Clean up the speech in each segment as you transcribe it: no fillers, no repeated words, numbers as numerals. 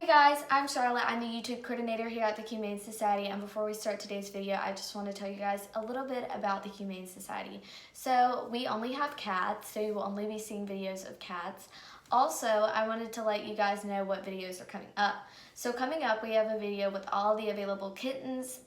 Hey guys, I'm Charlotte. I'm the YouTube coordinator here at the Humane Society, and before we start today's video, I just want to tell you guys a little bit about the Humane Society. So we only have cats, so you will only be seeing videos of cats. Also, I wanted to let you guys know what videos are coming up. So coming up, we have a video with all the available kittens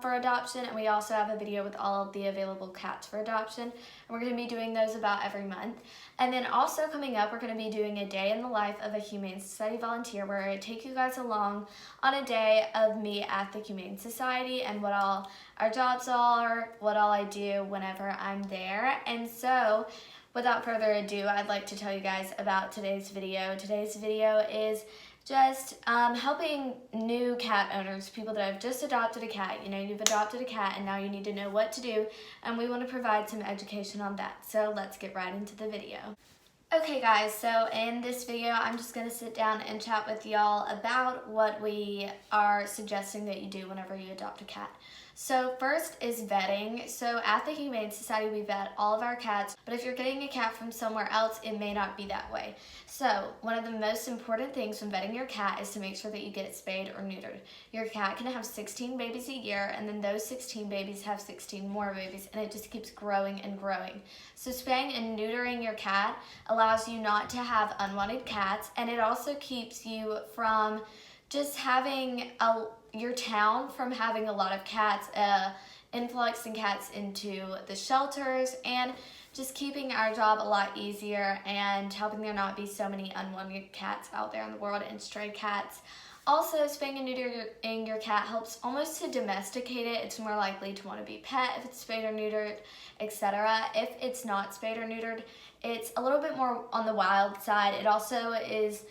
for adoption, and we also have a video with all of the available cats for adoption, and we're going to be doing those about every month. And then also coming up, we're going to be doing a day in the life of a Humane Society volunteer, where I take you guys along on a day of me at the Humane Society and what all our jobs are, what all I do whenever I'm there. And so without further ado, I'd like to tell you guys about today's video. Today's video is just helping new cat owners, people that have just adopted a cat. You know, you've adopted a cat and now you need to know what to do, and we want to provide some education on that. So let's get right into the video. Okay guys, so in this video I'm just going to sit down and chat with y'all about what we are suggesting that you do whenever you adopt a cat. So first is vetting. So at the Humane Society we vet all of our cats, but if you're getting a cat from somewhere else, it may not be that way. So one of the most important things when vetting your cat is to make sure that you get it spayed or neutered. Your cat can have 16 babies a year, and then those 16 babies have 16 more babies, and it just keeps growing and growing. So spaying and neutering your cat allows you not to have unwanted cats, and it also keeps you from just having your town from having a lot of cats, influxing cats into the shelters, and just keeping our job a lot easier and helping there not be so many unwanted cats out there in the world and stray cats. Also, spaying and neutering your cat helps almost to domesticate it. It's more likely to want to be pet if it's spayed or neutered, etc. If it's not spayed or neutered, it's a little bit more on the wild side. It also is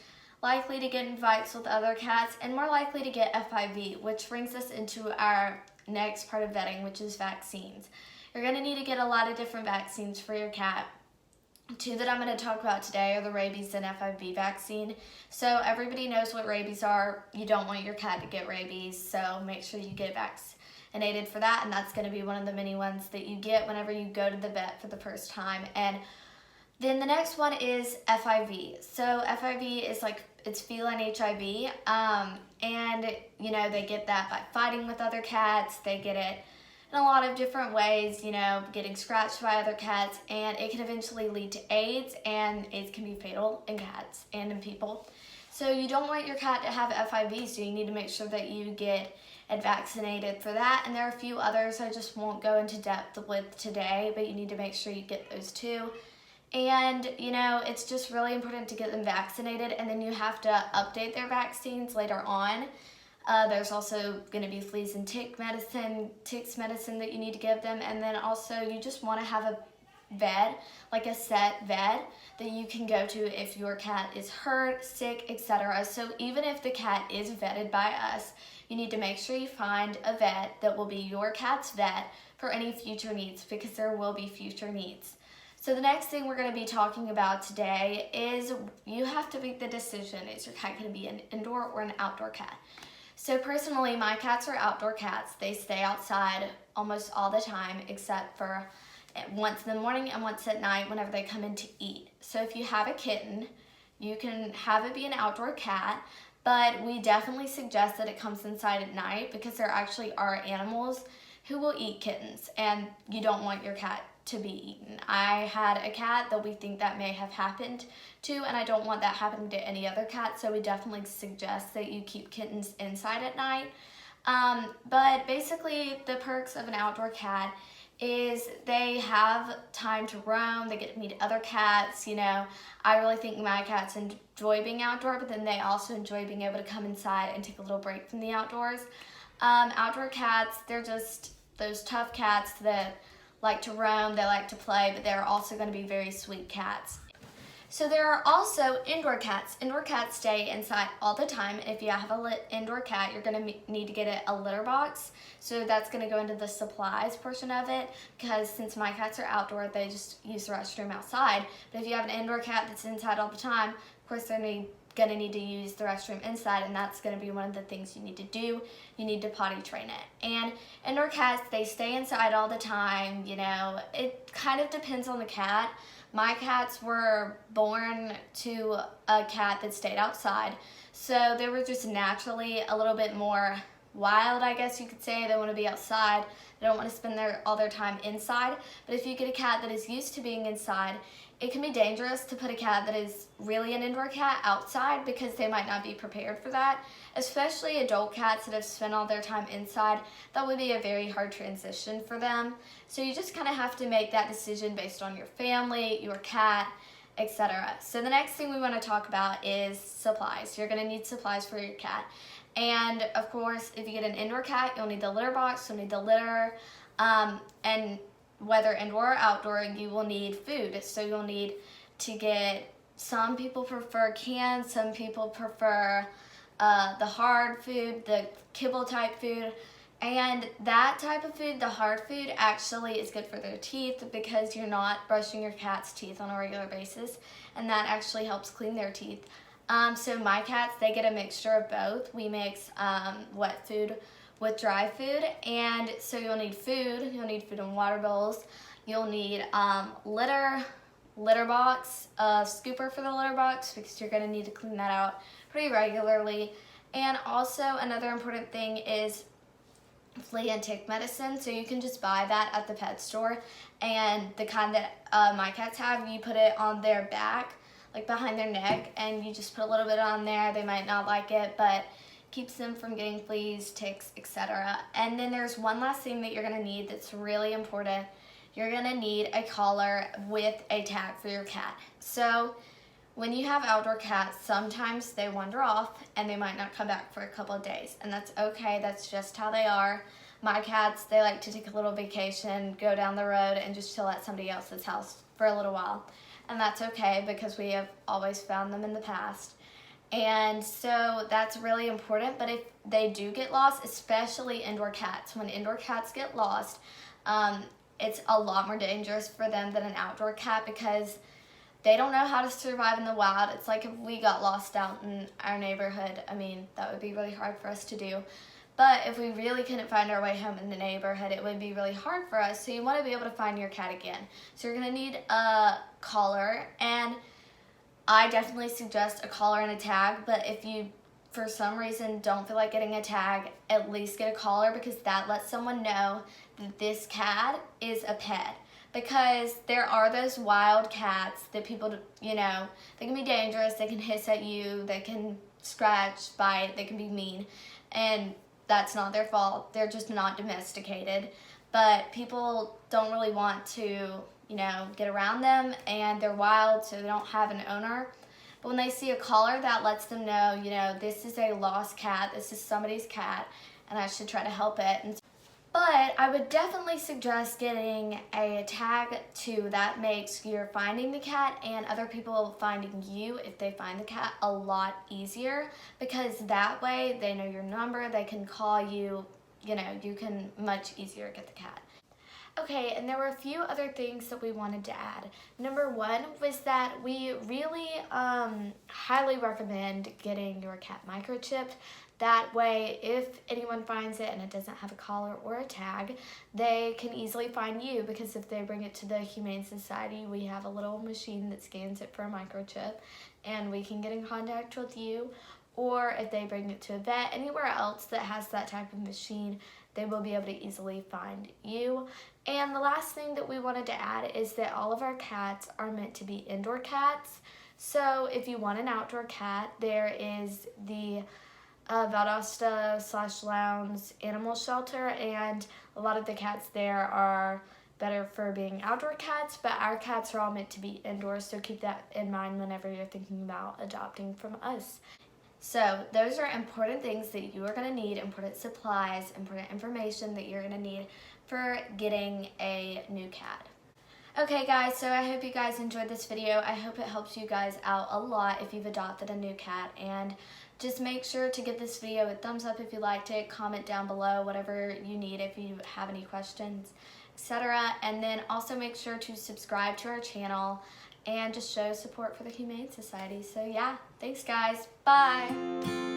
likely to get in fights with other cats and more likely to get FIV, which brings us into our next part of vetting, which is vaccines. You're going to need to get a lot of different vaccines for your cat. Two that I'm going to talk about today are the rabies and FIV vaccine. So everybody knows what rabies are. You don't want your cat to get rabies, so make sure you get vaccinated for that, and that's going to be one of the many ones that you get whenever you go to the vet for the first time. And then the next one is FIV. So FIV is it's feline HIV, and you know, they get that by fighting with other cats. They get it in a lot of different ways, you know, getting scratched by other cats, and it can eventually lead to AIDS, and AIDS can be fatal in cats and in people. So you don't want your cat to have FIV, so you need to make sure that you get it vaccinated for that. And there are a few others I just won't go into depth with today, but you need to make sure you get those too. And, you know, it's just really important to get them vaccinated, and then you have to update their vaccines later on. There's also going to be fleas and ticks medicine that you need to give them, and then also you just want to have a vet, like a set vet that you can go to if your cat is hurt, sick, etc. So even if the cat is vetted by us, you need to make sure you find a vet that will be your cat's vet for any future needs, because there will be future needs. So the next thing we're going to be talking about today is you have to make the decision, is your cat going to be an indoor or an outdoor cat? So personally, my cats are outdoor cats. They stay outside almost all the time, except for once in the morning and once at night whenever they come in to eat. So if you have a kitten, you can have it be an outdoor cat, but we definitely suggest that it comes inside at night, because there actually are animals who will eat kittens, and you don't want your cat to be eaten. I had a cat that we think that may have happened to, and I don't want that happening to any other cat, so we definitely suggest that you keep kittens inside at night. But basically the perks of an outdoor cat is they have time to roam, they get to meet other cats. You know, I really think my cats enjoy being outdoor, but then they also enjoy being able to come inside and take a little break from the outdoors. Outdoor cats, they're just those tough cats that like to roam, they like to play, but they're also going to be very sweet cats. So there are also indoor cats. Indoor cats stay inside all the time, and if you have an indoor cat, you're going to need to get a litter box. So that's going to go into the supplies portion of it, because since my cats are outdoor, they just use the restroom outside. But if you have an indoor cat that's inside all the time, of course they're gonna need to use the restroom inside, and that's gonna be one of the things you need to do. You need to potty train it. And indoor cats, they stay inside all the time, you know. It kind of depends on the cat. My cats were born to a cat that stayed outside, so they were just naturally a little bit more wild, I guess you could say. They want to be outside. They don't want to spend all their time inside. But if you get a cat that is used to being inside, it can be dangerous to put a cat that is really an indoor cat outside because they might not be prepared for that. Especially adult cats that have spent all their time inside, that would be a very hard transition for them. So you just kind of have to make that decision based on your family, your cat, etc. So the next thing we want to talk about is supplies. You're going to need supplies for your cat. And of course, if you get an indoor cat, you'll need the litter box, you'll need the litter, and whether indoor or outdoor, you will need food. So you'll need to get, some people prefer canned, some people prefer the hard food, the kibble type food. And that type of food, the hard food, actually is good for their teeth because you're not brushing your cat's teeth on a regular basis, and that actually helps clean their teeth. So my cats, they get a mixture of both. We mix wet food with dry food, and so you'll need food in water bowls. You'll need litter box, a scooper for the litter box because you're gonna need to clean that out pretty regularly. And also another important thing is flea and tick medicine. So you can just buy that at the pet store, and the kind that my cats have, you put it on their back, like behind their neck, and you just put a little bit on there. They might not like it, but keeps them from getting fleas, ticks, etc. And then there's one last thing that you're gonna need that's really important. You're gonna need a collar with a tag for your cat. So when you have outdoor cats, sometimes they wander off and they might not come back for a couple of days, and that's okay. That's just how they are. My cats, they like to take a little vacation, go down the road, and just chill at somebody else's house for a little while. And that's okay because we have always found them in the past. And so that's really important. But if they do get lost, especially indoor cats, when indoor cats get lost, it's a lot more dangerous for them than an outdoor cat because they don't know how to survive in the wild. It's like if we got lost out in our neighborhood, I mean, that would be really hard for us to do. But if we really couldn't find our way home in the neighborhood, it would be really hard for us. So you want to be able to find your cat again. So you're going to need a collar, and I definitely suggest a collar and a tag. But if you, for some reason, don't feel like getting a tag, at least get a collar because that lets someone know that this cat is a pet. Because there are those wild cats that people, you know, they can be dangerous, they can hiss at you, they can scratch, bite, they can be mean. And that's not their fault. They're just not domesticated. But people don't really want to, you know, get around them, and they're wild, so they don't have an owner. But when they see a collar, that lets them know, you know, this is a lost cat, this is somebody's cat, and I should try to help it. But I would definitely suggest getting a tag too. That makes your finding the cat and other people finding you, if they find the cat, a lot easier, because that way they know your number, they can call you, you know, you can much easier get the cat. Okay, and there were a few other things that we wanted to add. Number one was that we really highly recommend getting your cat microchipped. That way, if anyone finds it and it doesn't have a collar or a tag, they can easily find you, because if they bring it to the Humane Society, we have a little machine that scans it for a microchip, and we can get in contact with you. Or if they bring it to a vet, anywhere else that has that type of machine, they will be able to easily find you. And the last thing that we wanted to add is that all of our cats are meant to be indoor cats. So if you want an outdoor cat, there is the Valdosta/Lowndes Animal Shelter, and a lot of the cats there are better for being outdoor cats, but our cats are all meant to be indoors, so keep that in mind whenever you're thinking about adopting from us. So those are important things that you are going to need, important supplies, important information that you're going to need for getting a new cat. Okay guys, so I hope you guys enjoyed this video. I hope it helps you guys out a lot if you've adopted a new cat, and just make sure to give this video a thumbs up if you liked it, comment down below whatever you need if you have any questions, etc. And then also make sure to subscribe to our channel and just show support for the Humane Society. So yeah, thanks guys. Bye.